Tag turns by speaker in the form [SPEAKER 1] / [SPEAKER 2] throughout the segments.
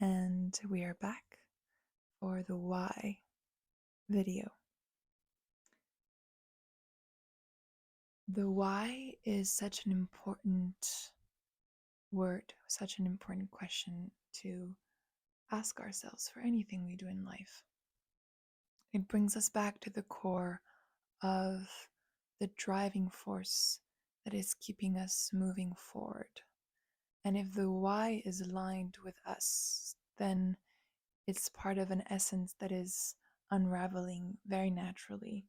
[SPEAKER 1] and we are back for the why video. The why is such an important word, such an important question to ask ourselves for anything we do in life. It brings us back to the core of the driving force that is keeping us moving forward. And if the why is aligned with us, then it's part of an essence that is unraveling very naturally.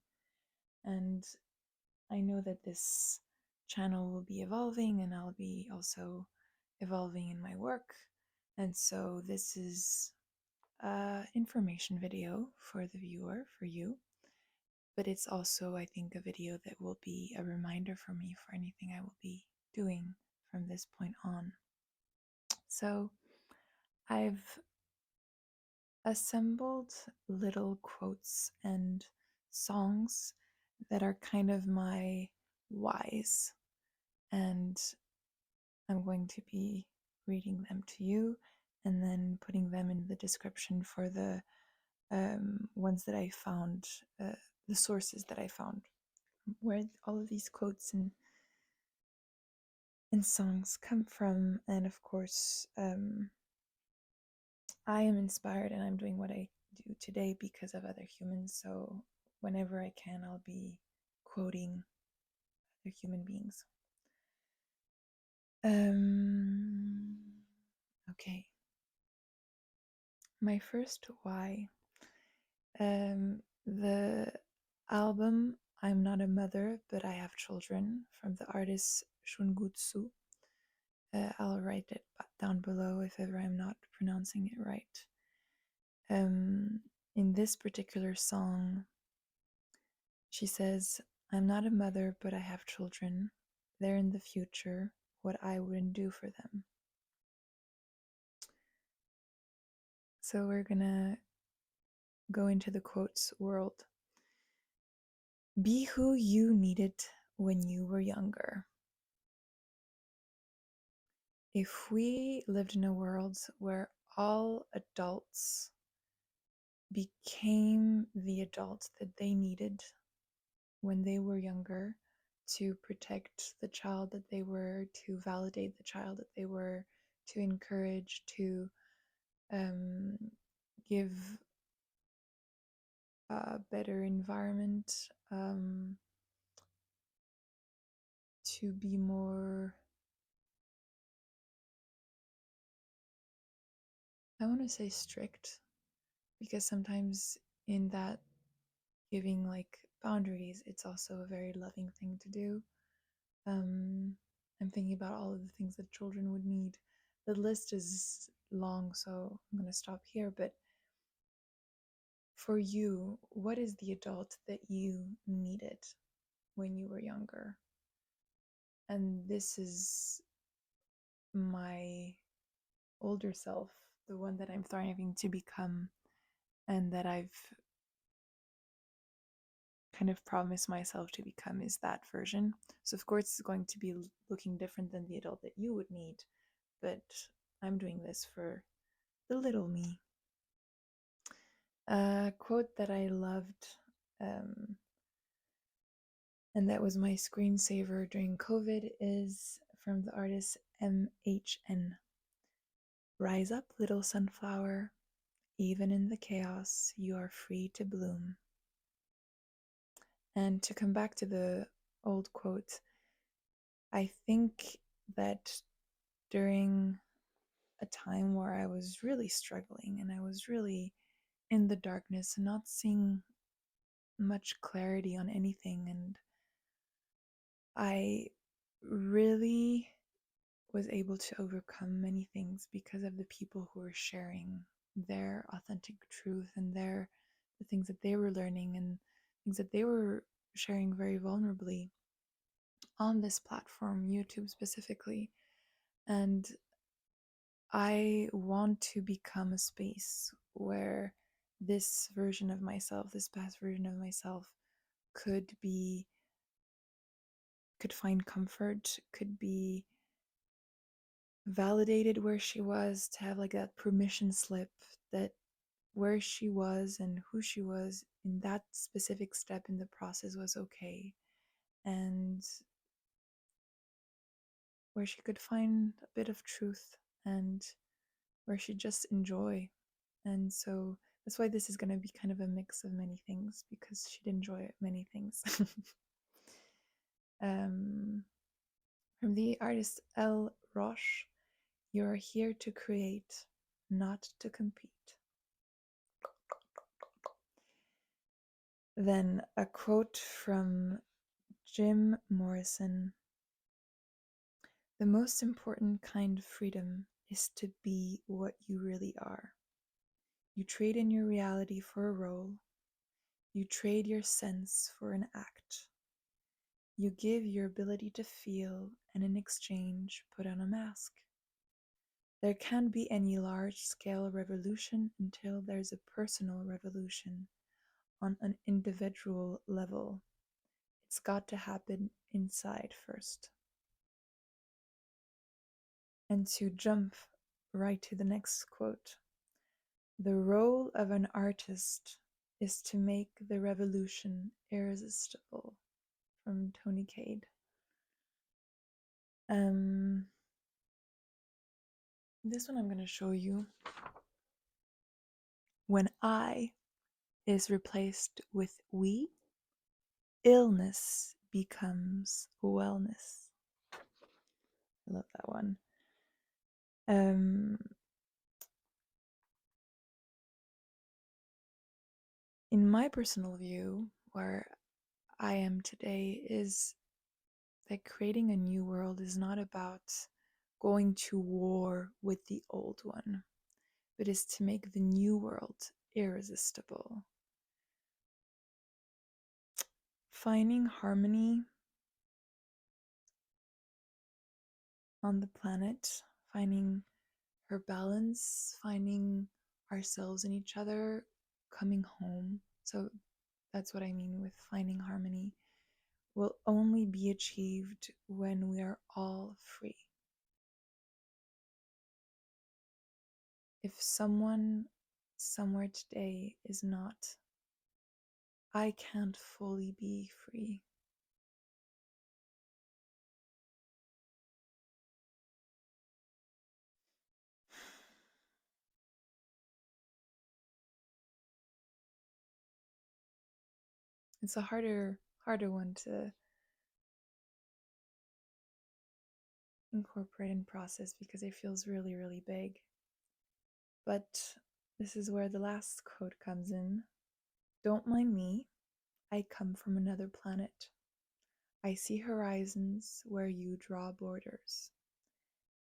[SPEAKER 1] And I know that this channel will be evolving, and I'll be also evolving in my work. And so this is an information video for the viewer, for you. But it's also, I think, a video that will be a reminder for me for anything I will be doing from this point on. So I've assembled little quotes and songs that are kind of my whys, and I'm going to be reading them to you and then putting them in the description for the ones that I found, the sources that I found, where all of these quotes and songs come from. And of course, I am inspired and I'm doing what I do today because of other humans. So whenever I can, I'll be quoting other human beings. Okay. My first why. The album I'm Not a Mother, But I Have Children from the artist Shungudzo. I'll write it down below if ever I'm not pronouncing it right. In this particular song, she says, I'm not a mother, but I have children. They're in the future, what I wouldn't do for them. So we're gonna go into the quotes world. Be who you needed when you were younger. If we lived in a world where all adults became the adults that they needed when they were younger to protect the child that they were, to validate the child that they were, to encourage, to give a better environment, to be more, I want to say strict, because sometimes in that giving like boundaries, it's also a very loving thing to do. I'm thinking about all of the things that children would need. The list is long, so I'm going to stop here. But for you, what is the adult that you needed when you were younger? And this is my older self, the one that I'm striving to become, and that I've kind of promised myself to become, is that version. So of course it's going to be looking different than the adult that you would need, but I'm doing this for the little me. A quote that I loved, and that was my screensaver during COVID, is from the artist MHN. Rise up, little sunflower, even in the chaos, you are free to bloom. And to come back to the old quote, I think that during a time where I was really struggling and I was really in the darkness and not seeing much clarity on anything, and I really was able to overcome many things because of the people who were sharing their authentic truth and the things that they were learning and things that they were sharing very vulnerably on this platform, YouTube specifically. And I want to become a space where this version of myself, this past version of myself, could find comfort, could be validated where she was, to have like that permission slip that where she was and who she was in that specific step in the process was okay, and where she could find a bit of truth and where she just enjoy. And so that's why this is going to be kind of a mix of many things, because she'd enjoy many things. From the artist L.Roche, you're here to create, not to compete. Then a quote from Jim Morrison: "The most important kind of freedom is to be what you really are. You trade in your reality for a role. You trade your sense for an act. You give your ability to feel, and in exchange put on a mask. There can't be any large-scale revolution until there's a personal revolution on an individual level. It's got to happen inside first." And to jump right to the next quote: "The role of an artist is to make the revolution irresistible," from Toni Cade. This one I'm going to show you. When I is replaced with we, illness becomes wellness. I love that one. In my personal view, where I am today is that creating a new world is not about going to war with the old one, but is to make the new world irresistible. Finding harmony on the planet, finding her balance, finding ourselves in each other, coming home. So that's what I mean with finding harmony, will only be achieved when we are all free. If someone somewhere today is not, I can't fully be free. It's a harder one to incorporate and process because it feels really, really big. But this is where the last quote comes in. "Don't mind me. I come from another planet. I see horizons where you draw borders."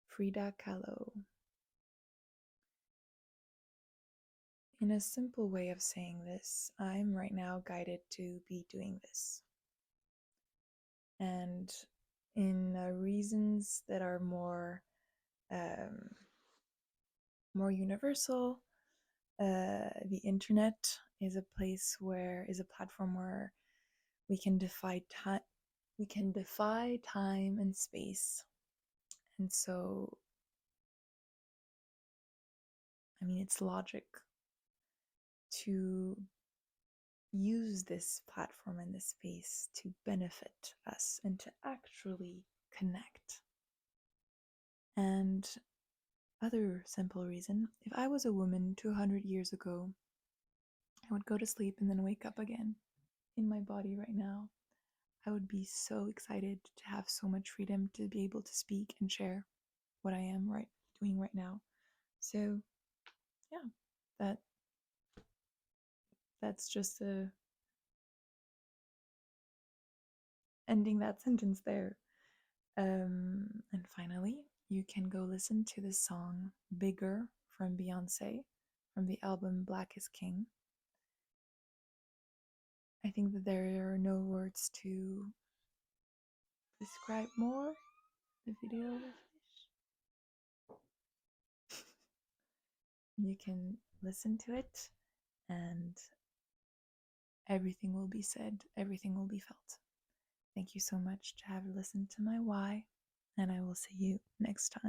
[SPEAKER 1] Frida Kahlo. In a simple way of saying this, I'm right now guided to be doing this. And in reasons that are more universal, the internet is a platform where we can defy time and space. And so, I mean, it's logic to use this platform and this space to benefit us and to actually connect. And other simple reason, if I was a woman 200 years ago, I would go to sleep and then wake up again in my body right now. I would be so excited to have so much freedom to be able to speak and share what I am doing right now. So yeah, that's just ending that sentence there. And finally, you can go listen to the song Bigger from Beyonce from the album Black is King. I think that there are no words to describe more the video. You can listen to it and everything will be said, everything will be felt. Thank you so much to have listened to my why, and I will see you next time.